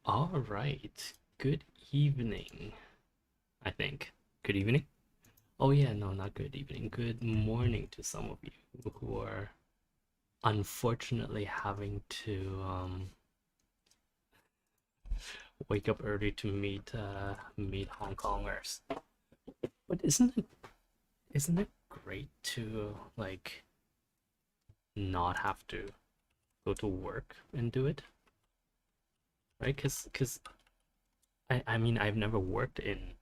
All right. Good evening, I think. Good evening? Oh, yeah, no, not good evening. Good morning to some of you who are unfortunately having to wake up early to meet Hong Kongers. But isn't it great to like not have to go to work and do it, right? Because I mean I've never worked in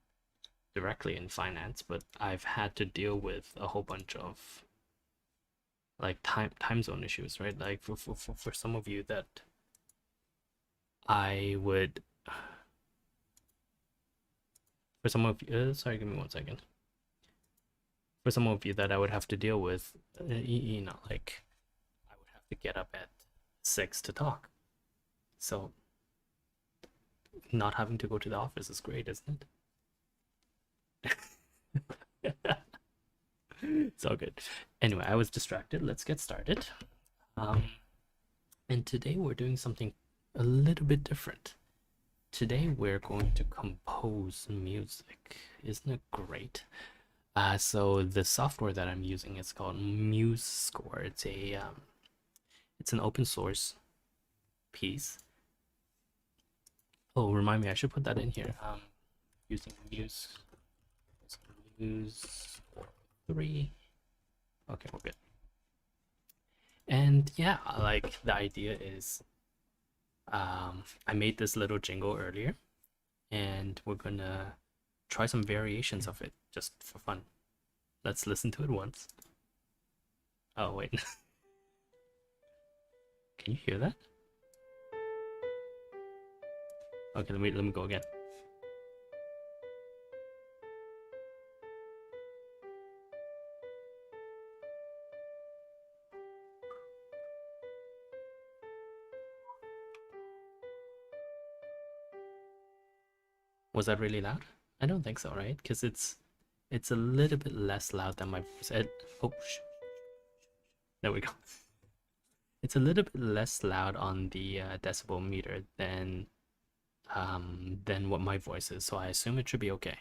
directly in finance, but I've had to deal with a whole bunch of like time zone issues, right? Like for some of you that I would for some of you sorry, give me 1 second. For some of you that I would have to deal with, like I would have to get up at 6 to talk. So not having to go to the office is great, isn't it? It's all good. Anyway, I was distracted. Let's get started. Um, and today we're doing something a little bit different. Today we're going to compose music. Isn't it great? So the software that I'm using is called MuseScore. It's an open source piece. Oh, remind me, I should put that in here. Using Muse 3. Okay, we're good. And yeah, like the idea is, I made this little jingle earlier, and we're gonna try some variations of it just for fun. Let's listen to it once. Oh wait, can you hear that? Okay, let me go again. Was that really loud? I don't think so, right? Because it's a little bit less loud than my voice. Oh, there we go. It's a little bit less loud on the decibel meter than what my voice is, so I assume it should be okay.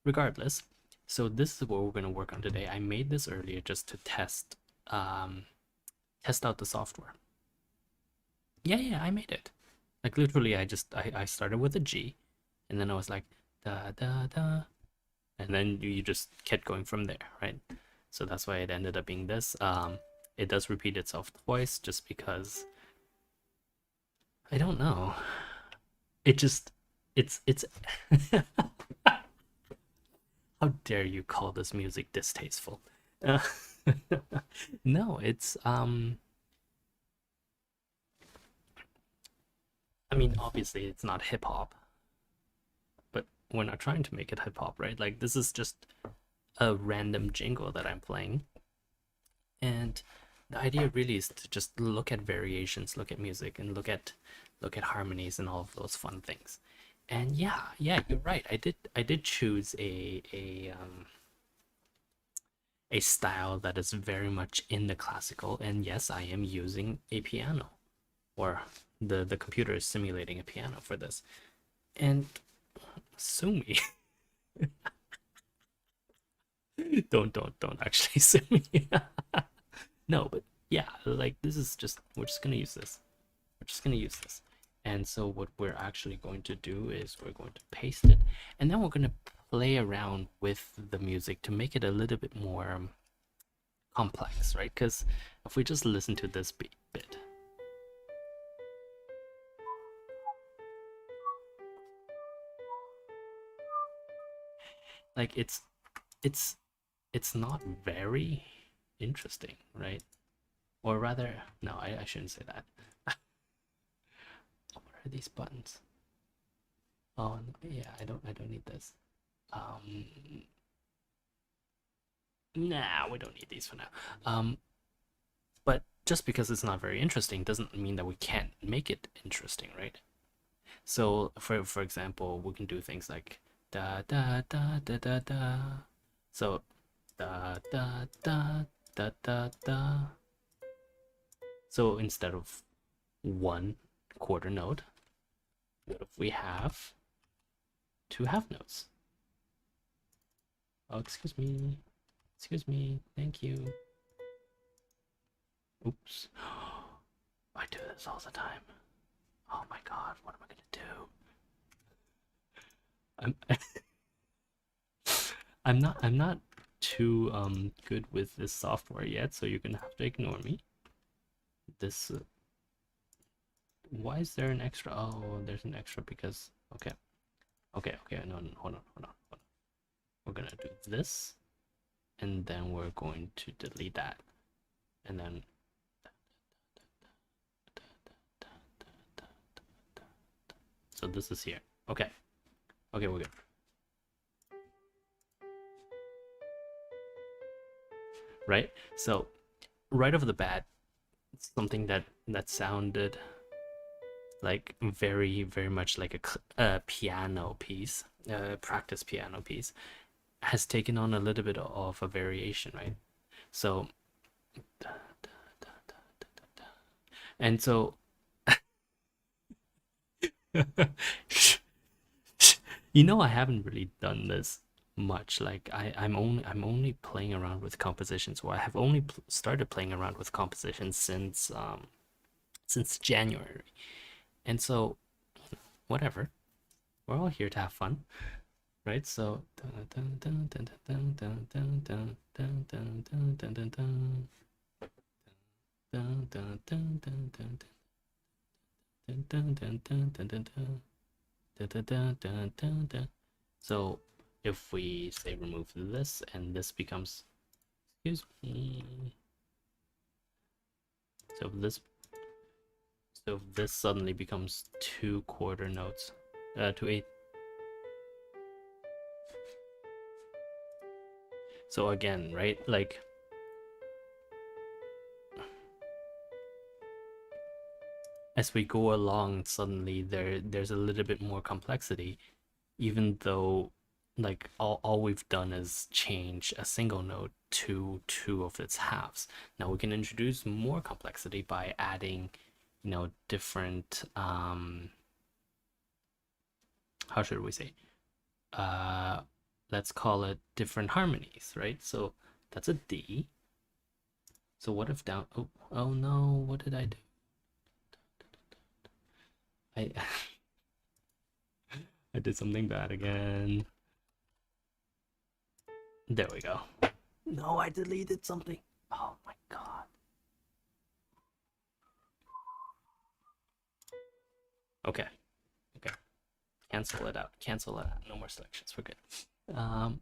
Regardless, so this is what we're going to work on today. I made this earlier just to test out the software. Yeah, I made it. Like literally, I started with a G, and then I was like da da da, and then you just kept going from there, right? So that's why it ended up being this. It does repeat itself twice just because I don't know. It just it's how dare you call this music distasteful? Uh, no, it's I mean obviously it's not hip hop, but we're not trying to make it hip hop, right? Like this is just a random jingle that I'm playing. And the idea really is to just look at variations, look at music, and look at harmonies and all of those fun things. And yeah, you're right. I did choose a style that is very much in the classical, and yes, I am using a piano, or the computer is simulating a piano for this. And sue me. Don't actually sue me. No, but yeah, like this is just we're just gonna use this. We're just gonna use this. And so what we're actually going to do is we're going to paste it, and then we're gonna play around with the music to make it a little bit more complex, right? Because if we just listen to this bit, like it's it's not very interesting, right? Or rather, no, I shouldn't say that. What are these buttons? Oh yeah, I don't need this. Um, nah, we don't need these for now. But just because it's not very interesting doesn't mean that we can't make it interesting, right? So for example, we can do things like da da da da da da. So da da da da da da. So instead of one quarter note, What if we have two half notes? Oh, excuse me. Excuse me. Thank you. Oops. I do this all the time. Oh my god, what am I gonna do? I'm not too good with this software yet, so you're gonna have to ignore me. This why is there an extra? Oh, there's an extra because okay. No, no, hold on. We're gonna do this, and then we're going to delete that, and then so this is here. Okay, we're good. Right? So right off the bat, something that sounded like very much like a piano piece, practice piano piece, has taken on a little bit of a variation, right? So, and so, I haven't really done this much. Like I'm only playing around with compositions. Well, I have only started playing around with compositions since January, and so whatever. We're all here to have fun, right? So so if we say remove this and this becomes, excuse me, so if this suddenly becomes two quarter notes, two eighth. So again, right, like as we go along, suddenly there's a little bit more complexity, even though like all we've done is change a single note to two of its halves. Now we can introduce more complexity by adding, different how should we say? Uh let's call it different harmonies, right? So that's a D. So what if down, oh no, what did I do? I I did something bad again. There we go. No, I deleted something. Oh my god. Okay. Okay. Cancel it out. Cancel it out. No more selections. We're good. Um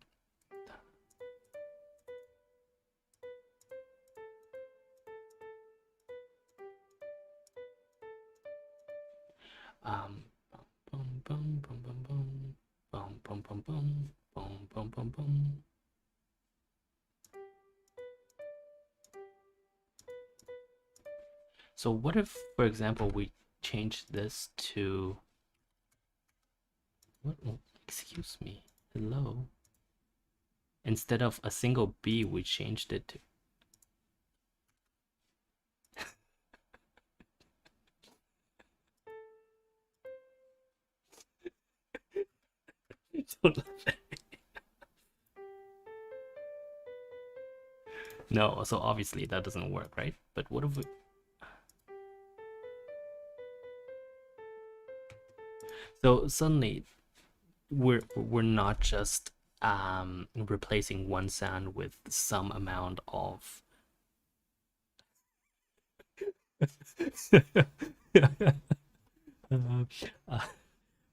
boom boom boom boom boom boom boom boom boom boom boom boom boom. So what if, for example, we change this to what? Oh, excuse me. Hello. Instead of a single B, we changed it to. No, so obviously that doesn't work, right? But what if we? So suddenly we're not just replacing one sound with some amount of uh,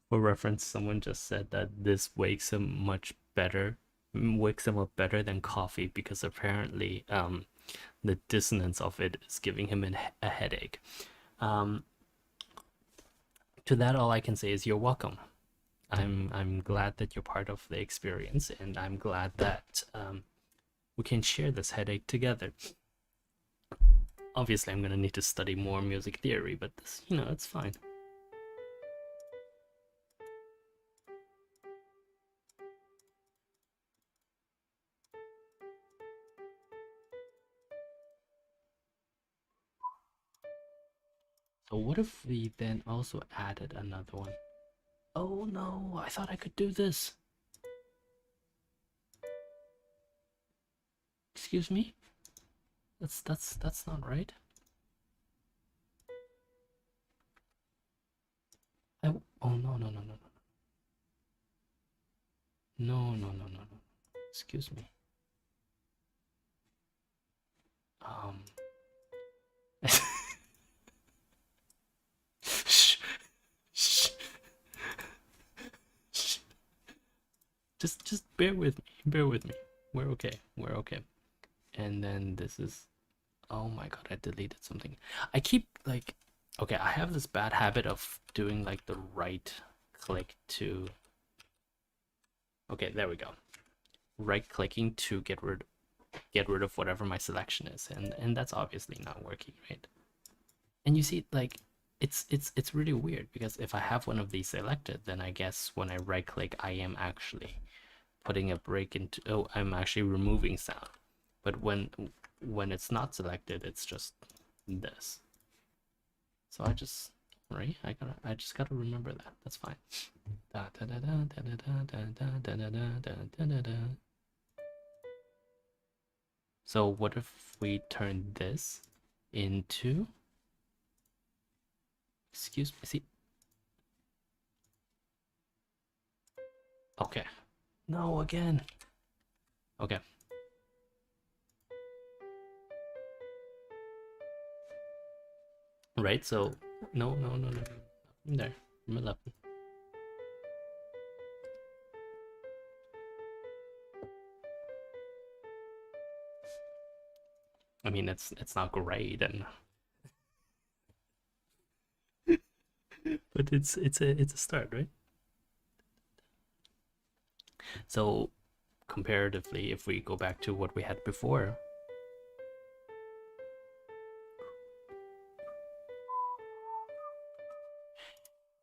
for reference, someone just said that this wakes him up better than coffee because apparently the dissonance of it is giving him a headache. um to that, all I can say is you're welcome. I'm glad that you're part of the experience, and I'm glad that we can share this headache together. Obviously, I'm gonna need to study more music theory, but this, it's fine. So what if we then also added another one? Oh no, I thought I could do this. Excuse me? That's not right. Oh no no no no no. No no no no no. Excuse me. Um shh, shh, shh. Just bear with me. Bear with me. We're okay. We're okay. And then this is, oh my god, I deleted something. I keep like, okay, I have this bad habit of doing like the right click to, okay, there we go. Right clicking to get rid of whatever my selection is, and that's obviously not working, right? And you see, like, it's really weird because if I have one of these selected, then I guess when I right click, I am actually putting a break into, oh, I'm actually removing sound. But when it's not selected, it's just this. So I just, right, I just gotta remember that. That's fine. So what if we turn this into, excuse me, see, okay, no, again, okay, right, so no no no no, from there, from 11. I mean, it's not great, and but it's a start, right? So comparatively, if we go back to what we had before,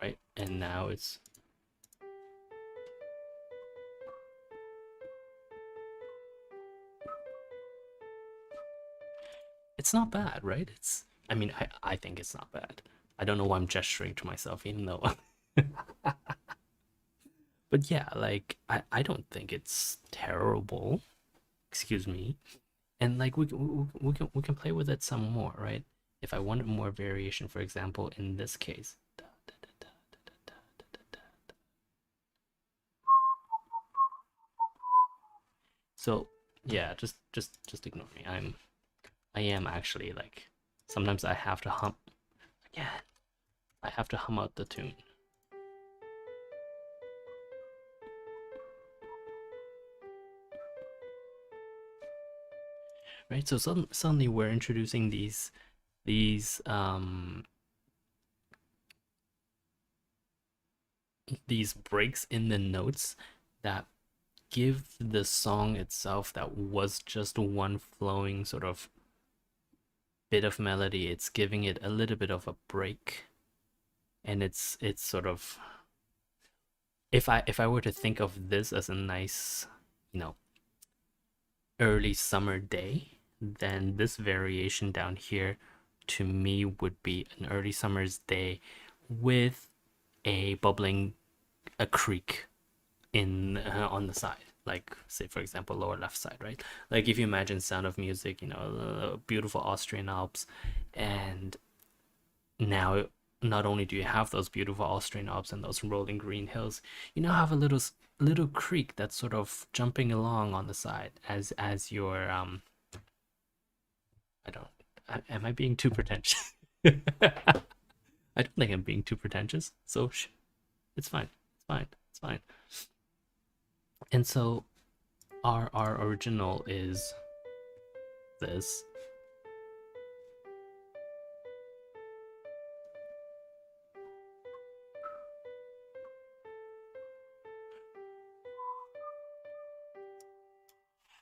right, and now it's not bad, right? It's, I mean, I think it's not bad. I don't know why I'm gesturing to myself, even though but yeah, like I don't think it's terrible. Excuse me. And like we can play with it some more, right? If I wanted more variation, for example, in this case. So yeah, just ignore me. I am actually like, sometimes I have to hum again. I have to hum out the tune. Right? So suddenly we're introducing these these breaks in the notes that give the song itself, that was just one flowing sort of bit of melody, it's giving it a little bit of a break. And it's sort of, if I were to think of this as a nice, you know, early summer day, then this variation down here to me would be an early summer's day with a bubbling, a creek in on the side, like say for example lower left side, right? Like if you imagine Sound of Music, you know, beautiful Austrian Alps, and now not only do you have those beautiful Austrian Alps and those rolling green hills, you now have a little creek that's sort of jumping along on the side as your I don't, am I being too pretentious? I don't think I'm being too pretentious, so it's fine, it's fine, it's fine. And so our original is this.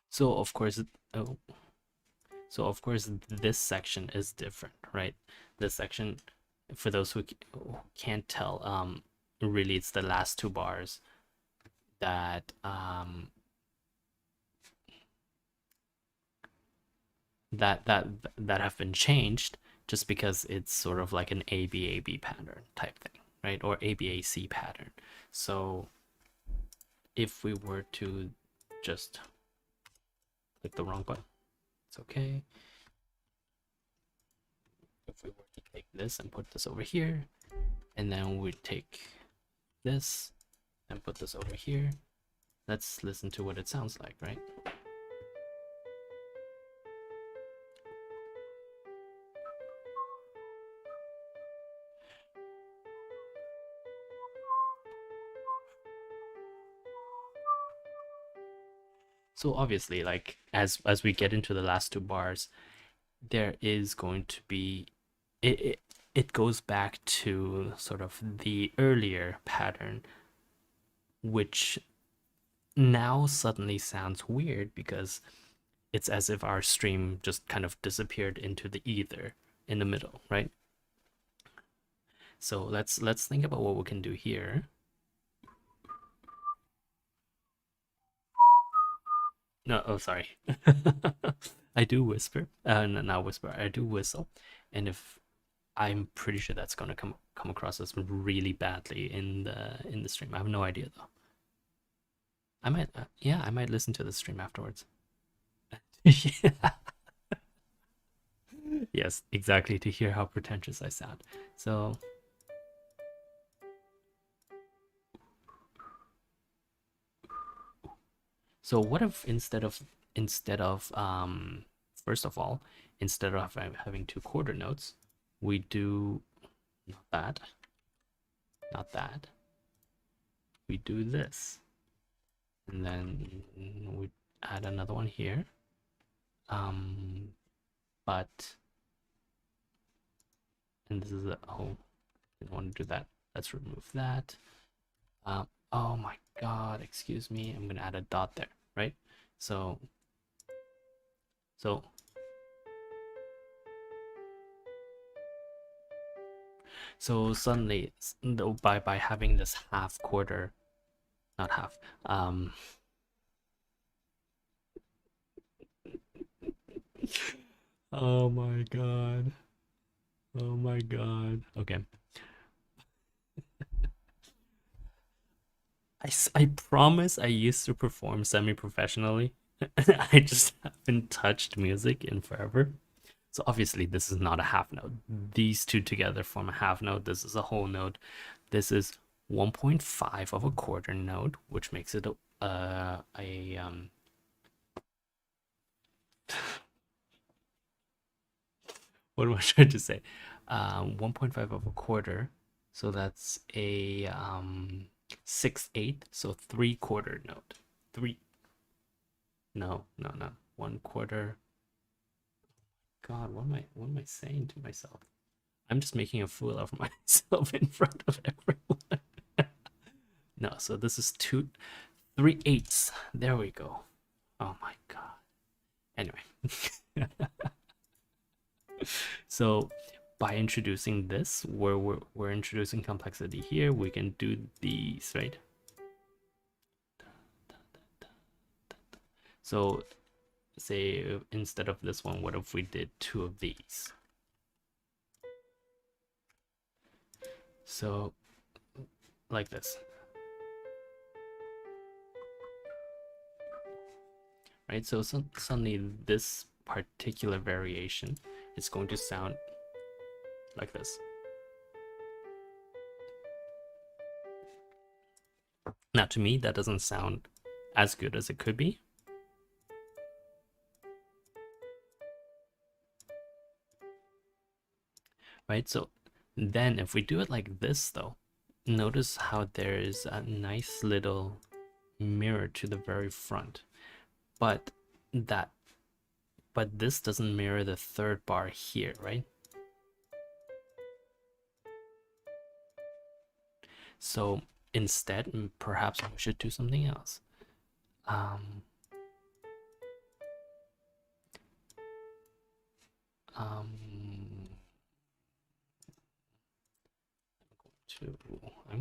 So of course, oh, so of course this section is different, right? This section, for those who can't tell, really it's the last two bars that that have been changed, just because it's sort of like an A B pattern type thing, right? Or ABAC pattern. So if we were to just click the wrong button, it's okay. If we were to take this and put this over here, and then we take this and put this over here, let's listen to what it sounds like, right? So obviously, like as we get into the last two bars, there is going to be it goes back to sort of the earlier pattern, which now suddenly sounds weird because it's as if our stream just kind of disappeared into the ether in the middle, right? So let's think about what we can do here. No, oh sorry. I do whisper. No, not whisper. I do whistle, and if I'm pretty sure that's gonna come across as really badly in the stream. I have no idea though. I might, yeah, I might listen to the stream afterwards. Yeah. Yes, exactly, to hear how pretentious I sound. So what if instead of first of all, instead of having two quarter notes, we do not that, not that. We do this, and then we add another one here. But and this is a oh, didn't want to do that. Let's remove that. Oh my god, excuse me. I'm gonna add a dot there, right? So suddenly by having this half quarter, not half, oh my god. Oh my god. Okay. I promise I used to perform semi-professionally. I just haven't touched music in forever. So obviously this is not a half note. These two together form a half note. This is a whole note. This is 1.5 of a quarter note, which makes it what am I trying to say? 1.5 of a quarter. So that's a 6/8. So 3/4 note. Three. No. 1/4. God, what am I saying to myself? I'm just making a fool of myself in front of everyone. No, so this is 3/8. There we go. Oh my god. Anyway. So by introducing this, where we're introducing complexity here, we can do these, right? So say instead of this one, what if we did two of these? So like this, right? So suddenly this particular variation is going to sound like this. Now to me, that doesn't sound as good as it could be. Right, so then if we do it like this though, notice how there is a nice little mirror to the very front, but this doesn't mirror the third bar here, right? So instead, perhaps we should do something else. I'm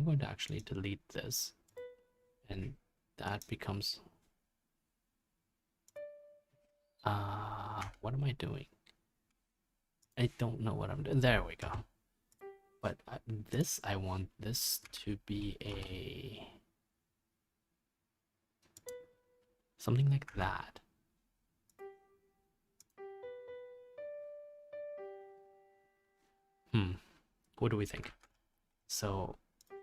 going to actually delete this, and that becomes what am I doing? I don't know what I'm doing. There we go. But this, I want this to be a something like that. What do we think? So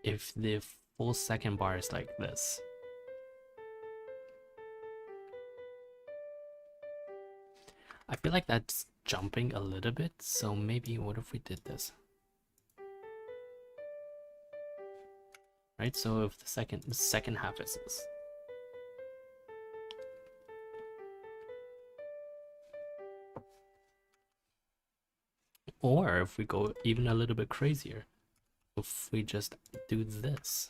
if the full second bar is like this, I feel like that's jumping a little bit. So maybe what if we did this? Right, so if the second half is this. Or if we go even a little bit crazier, if we just do this.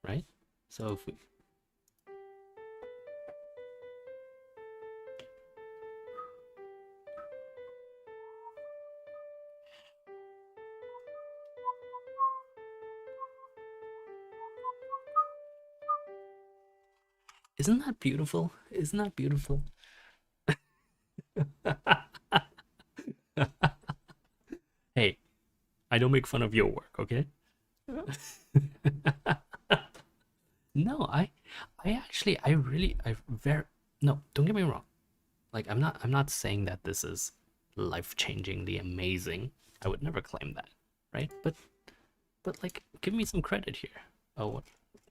Right? So if we Isn't that beautiful? Isn't that beautiful? Hey, I don't make fun of your work, okay? No, I really, I very, no, don't get me wrong. Like, I'm not saying that this is life-changingly amazing. I would never claim that, right? But like, give me some credit here. Oh,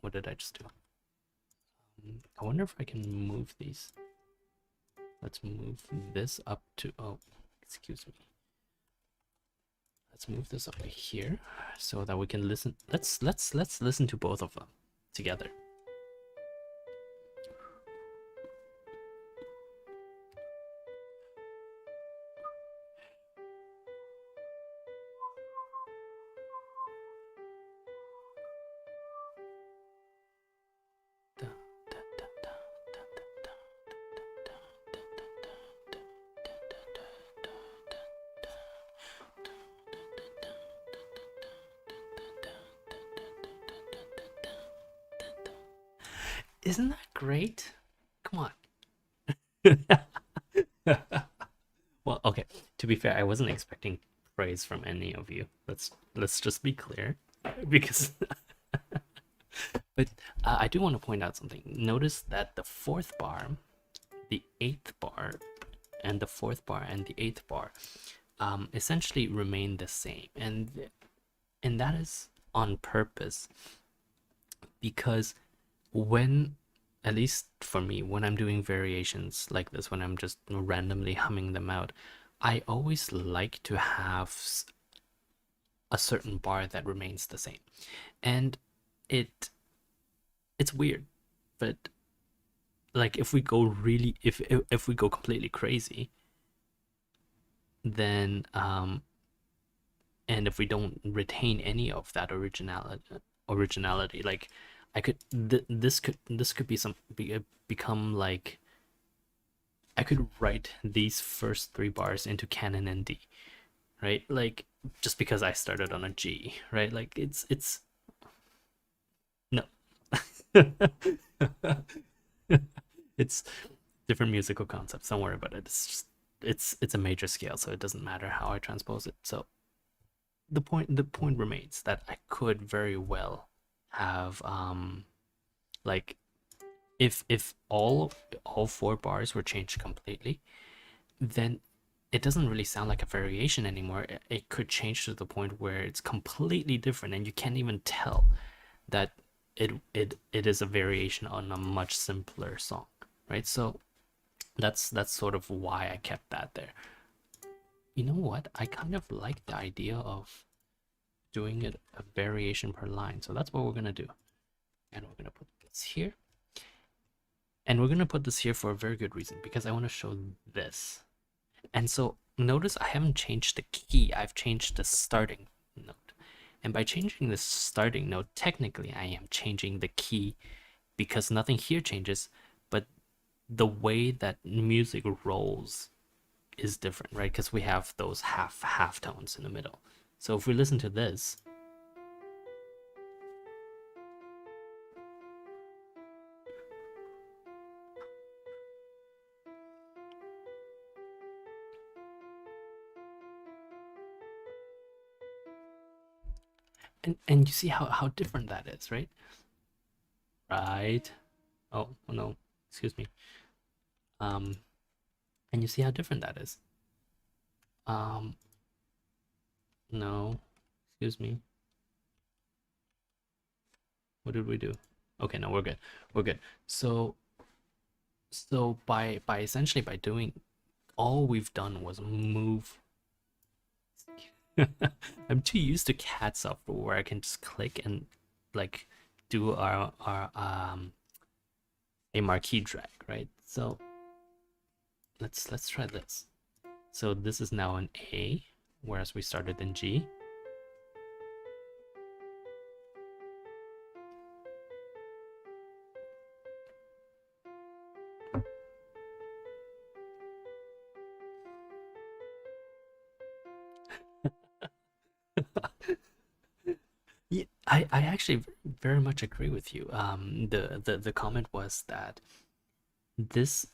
what did I just do? I wonder if I can move these. Let's move this up to, oh, excuse me. Let's move this up to here so that we can listen. Let's listen to both of them together. Isn't that great? Come on. Well, okay. To be fair, I wasn't expecting praise from any of you. Let's just be clear, because. But I do want to point out something. Notice that the fourth bar, the eighth bar, and the fourth bar and the eighth bar, essentially remain the same, and that is on purpose, because when, at least for me, when I'm doing variations like this, when I'm just randomly humming them out, I always like to have a certain bar that remains the same. And it's weird, but like if we go really, if we go completely crazy, then and if we don't retain any of that originality, like I could this could be become like, I could write these first three bars into canon and D, right? Like, just because I started on a G, right? Like it's no. It's different musical concepts. Don't worry about it. It's just, it's a major scale, so it doesn't matter how I transpose it. So the point remains that I could very well have like, if all four bars were changed completely, then it doesn't really sound like a variation anymore. It could change to the point where it's completely different and you can't even tell that it is a variation on a much simpler song, right? So that's sort of why I kept that there. You know what? I kind of like the idea of doing it a variation per line. So that's what we're gonna do. And we're gonna put this here. And we're gonna put this here for a very good reason, because I want to show this. And so notice I haven't changed the key, I've changed the starting note. And by changing the starting note, technically I am changing the key, because nothing here changes, but the way that music rolls is different, right? Because we have those half tones in the middle. So if we listen to this, And you see how different that is, right? Right. Oh no, excuse me. Um, and you see how different that is. Um, no, excuse me. What did we do? Okay, no, we're good. We're good. So by essentially by doing all we've done was move. I'm too used to CAD software where I can just click and like do our a marquee drag, right? So let's try this. So this is now an A, whereas we started in G. Yeah, I actually very much agree with you. The comment was that this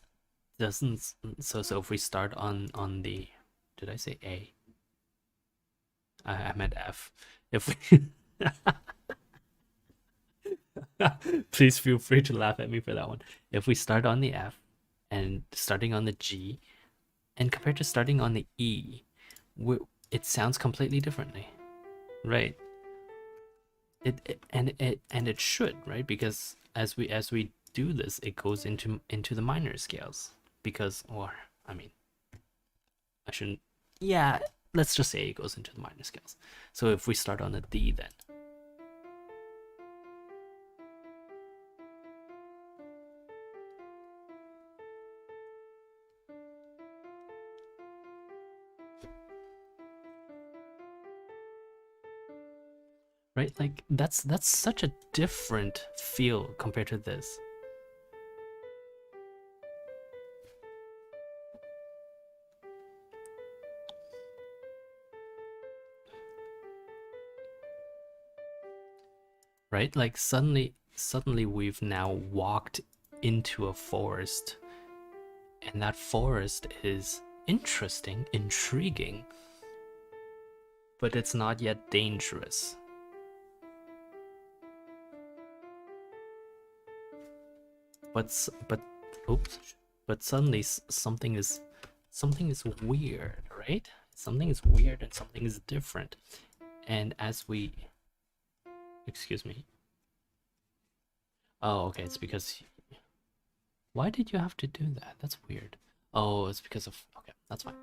doesn't. So if we start on the, did I say A? I meant F. If we, please feel free to laugh at me for that one. If we start on the F and starting on the G, and compared to starting on the E, it sounds completely differently, right? It should, right? Because as we do this, it goes into the minor scales. Because, or I mean, I shouldn't. Yeah, let's just say it goes into the minor scales. So if we start on a D, then right, like that's such a different feel compared to this. Right? Like suddenly we've now walked into a forest, and that forest is interesting, intriguing, but it's not yet dangerous. But oops, but suddenly something is weird, right? Something is weird and something is different. And as we, excuse me. Oh, okay, it's because, why did you have to do that? That's weird. Oh, it's because of, okay, that's fine.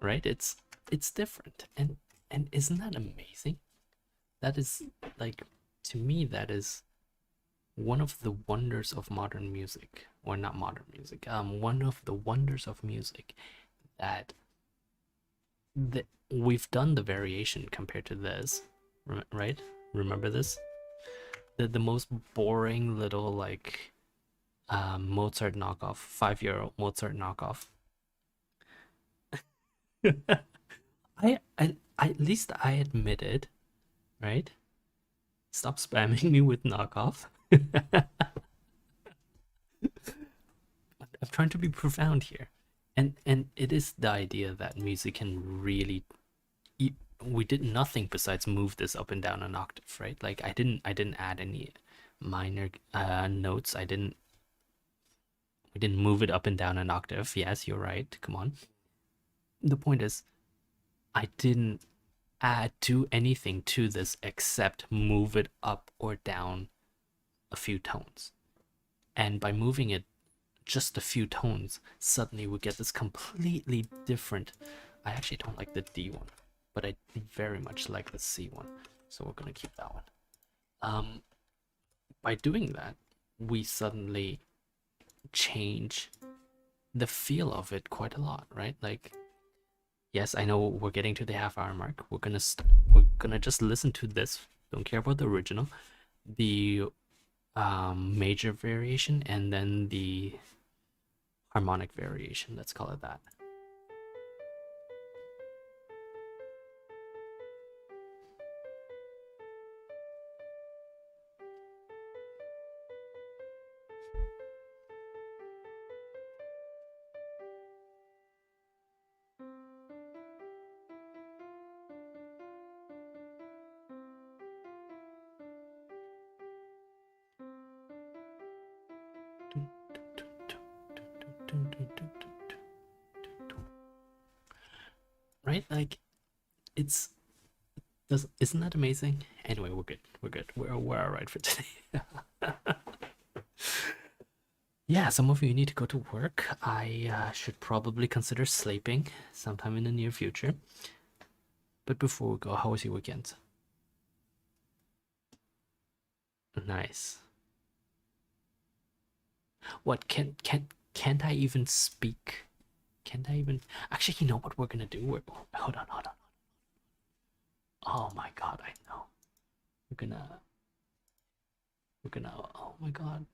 Right? It's different. And isn't that amazing? That is, like, to me, that is one of the wonders of modern music, or not modern music, one of the wonders of music, that we've done the variation compared to this, right? Remember this? The most boring little, like, Mozart knockoff, 5 year old Mozart knockoff. I at least I admit it, right? Stop spamming me with knockoff. I'm trying to be profound here, and it is the idea that music can really. We did nothing besides move this up and down an octave, right? Like I didn't add any minor notes. We didn't move it up and down an octave. Yes, you're right. Come on. The point is, I didn't do anything to this except move it up or down a few tones. And by moving it just a few tones, suddenly we get this completely different. I actually don't like the D one, but I very much like the C one. So we're gonna keep that one. Um, by doing that, we suddenly change the feel of it quite a lot, right? Like, yes, I know we're getting to the half-hour mark. We're gonna just listen to this. Don't care about the original, the major variation, and then the harmonic variation. Let's call it that. Right? Like it's isn't that amazing? Anyway, we're good. We're good. We're all right for today. Yeah, some of you need to go to work. I should probably consider sleeping sometime in the near future. But before we go, how was your weekend? Nice. What can't I even speak? Can't I even actually? You know what we're gonna do? Hold on, hold on. Oh my god, I know. We're gonna Oh my god,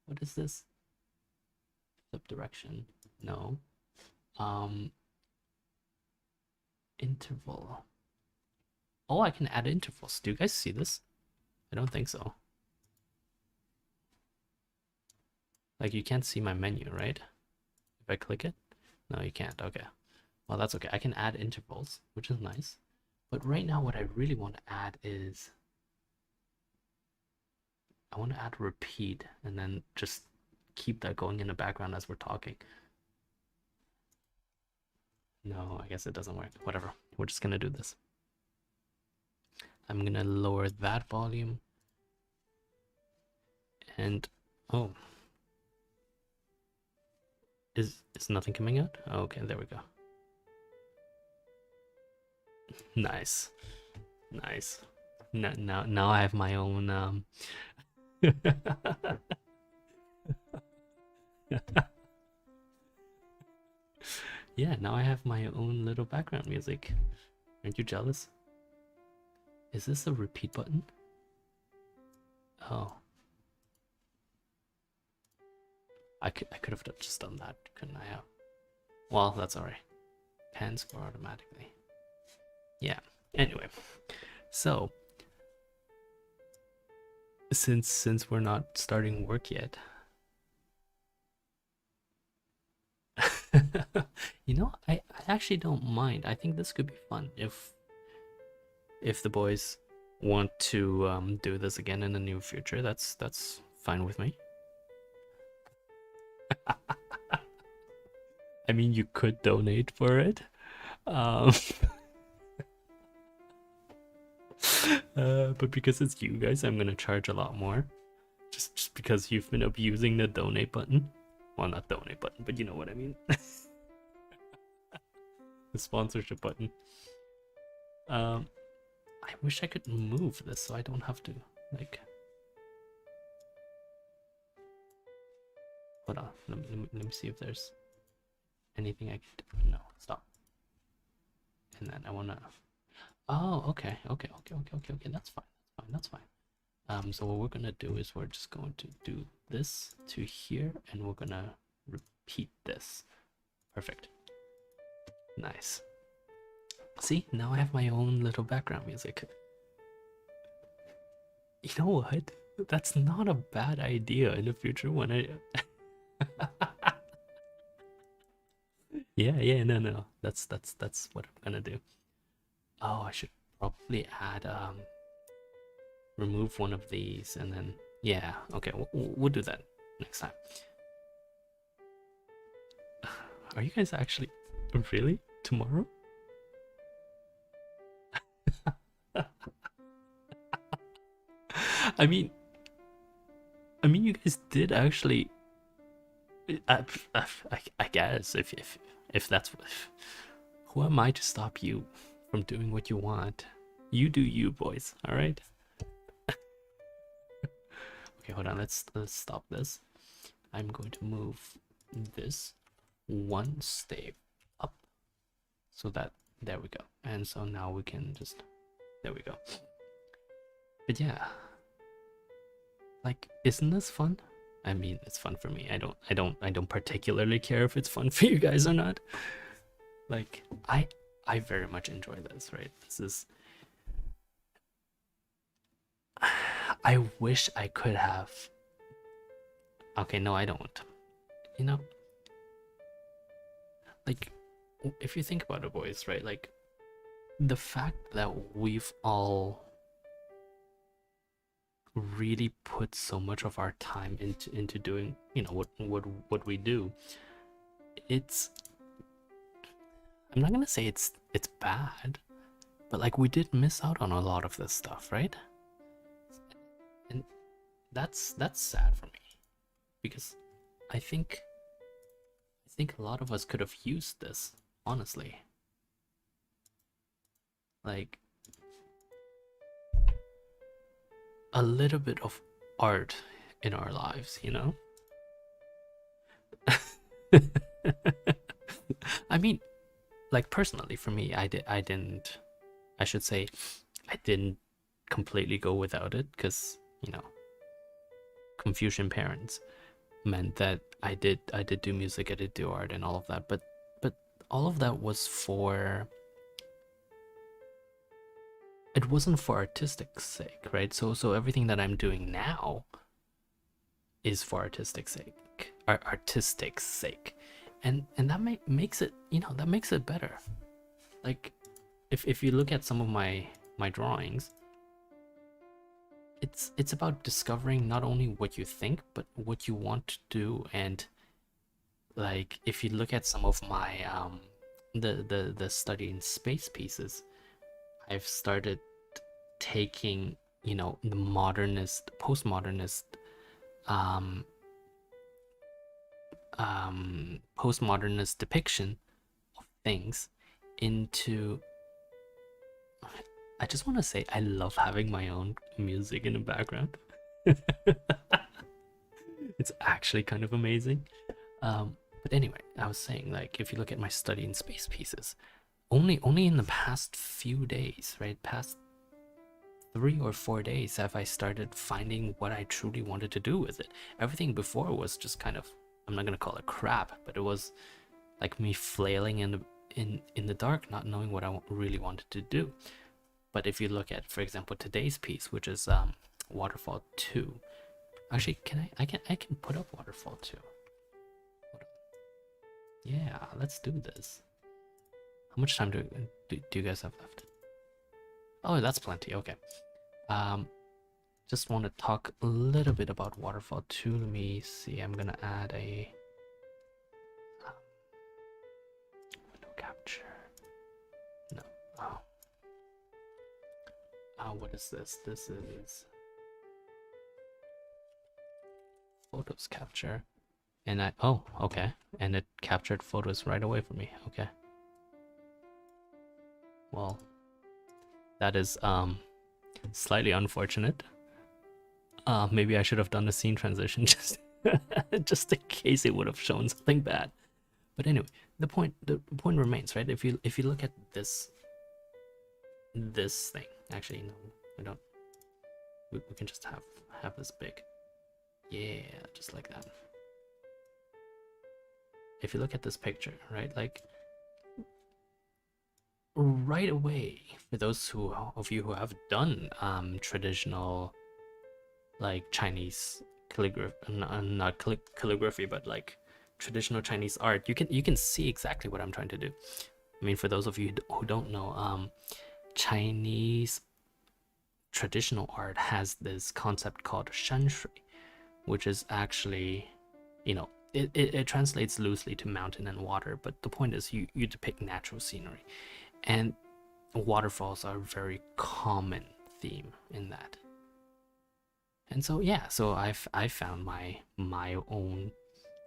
what is this? Subdirection? No. Um, interval. Oh, I can add intervals. Do you guys see this? I don't think so. Like you can't see my menu, right? If I click it? No, you can't. Okay. Well, that's okay. I can add intervals, which is nice. But right now what I really want to add is I want to add repeat and then just keep that going in the background as we're talking. No, I guess it doesn't work. Whatever. We're just gonna do this. I'm gonna lower that volume. And oh. Is nothing coming out? Oh, okay, there we go. Nice. Nice. Now I have my own yeah, now I have my own little background music. Aren't you jealous? Is this a repeat button? Oh. I could have just done that, couldn't I have? Well, that's alright. Pan score automatically. Yeah. Anyway. So since we're not starting work yet. You know, I actually don't mind. I think this could be fun if the boys want to do this again in the near future. That's fine with me. I mean, you could donate for it. But because it's you guys, I'm gonna charge a lot more. Just because you've been abusing the donate button. Well, not donate button, but you know what I mean. The sponsorship button. I wish I could move this so I don't have to, like... Hold on, let me see if there's anything I can do. No, stop. And then I wanna... Oh, okay, that's fine. So what we're gonna do is we're just going to do this to here, and we're gonna repeat this. Perfect. Nice. See, now I have my own little background music. You know what? That's not a bad idea in the future when I... yeah, no. That's what I'm gonna do. Oh, I should probably add remove one of these and then yeah, okay, we'll do that next time. Are you guys actually really tomorrow? I mean you guys did actually I guess if that's what, who am I to stop you from doing what you want? You do you, boys, all right? Okay, hold on, let's stop this. I'm going to move this one step up so that there we go. And so now we can just, there we go. But yeah, like, isn't this fun? I mean, it's fun for me. I don't particularly care if it's fun for you guys or not. Like, I very much enjoy this, right? This is, I wish I could have. Okay, no, I don't. You know, like, if you think about it, boys, right? Like, the fact that we've all really put so much of our time into doing, you know, what we do, it's I'm not gonna say it's bad, but like we did miss out on a lot of this stuff, right? And that's sad for me because I think a lot of us could have used this, honestly. Like a little bit of art in our lives, you know? I mean, like personally for me, I should say I didn't completely go without it because, you know, Confucian parents meant that I did do music, I did do art and all of that, but all of that was for it wasn't for artistic sake, right? So everything that I'm doing now is for artistic sake, and that makes it, you know, that makes it better. Like if you look at some of my drawings, it's about discovering not only what you think but what you want to do. And like if you look at some of my the study in space pieces, I've started taking, you know, the postmodernist um postmodernist depiction of things into, I just want to say I love having my own music in the background. It's actually kind of amazing. But anyway, I was saying, like, if you look at my study in space pieces, only in the past few days, right, past 3 or 4 days, have I started finding what I truly wanted to do with it. Everything before was just kind of, I'm not gonna call it crap, but it was like me flailing in the dark, not knowing what I really wanted to do. But if you look at, for example, today's piece, which is Waterfall 2. Actually, I can put up Waterfall 2. Yeah, let's do this. How much time do you guys have left? Oh, that's plenty. Okay. Just want to talk a little bit about Waterfall 2. Let me see. I'm gonna add a window capture. No. Oh. What is this? This is photos capture. And oh, okay. And it captured photos right away for me. Okay. Well, that is slightly unfortunate. Maybe I should have done a scene transition just in case it would have shown something bad. But anyway, the point remains, right? If you look at this thing, actually no, we don't. We can just have this big. Yeah, just like that. If you look at this picture, right, like right away, for those of you who have done traditional, like Chinese calligraphy, not calligraphy, but like traditional Chinese art, you can see exactly what I'm trying to do. I mean, for those of you who don't know, Chinese traditional art has this concept called shanshui, which is actually, you know, it translates loosely to mountain and water, but the point is you depict natural scenery, and waterfalls are a very common theme in that. And so yeah, so I found my own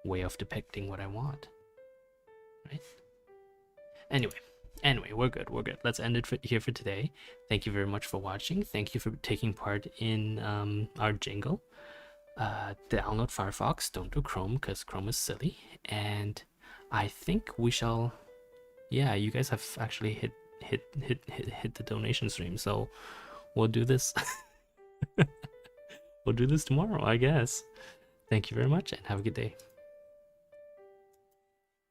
way of depicting what I want, right? Anyway, we're good. Let's end it here for today. Thank you very much for watching. Thank you for taking part in our jingle. Download Firefox, don't do Chrome because Chrome is silly. And I think we shall, yeah, you guys have actually hit the donation stream, so we'll do this. We'll do this tomorrow, I guess. Thank you very much and have a good day.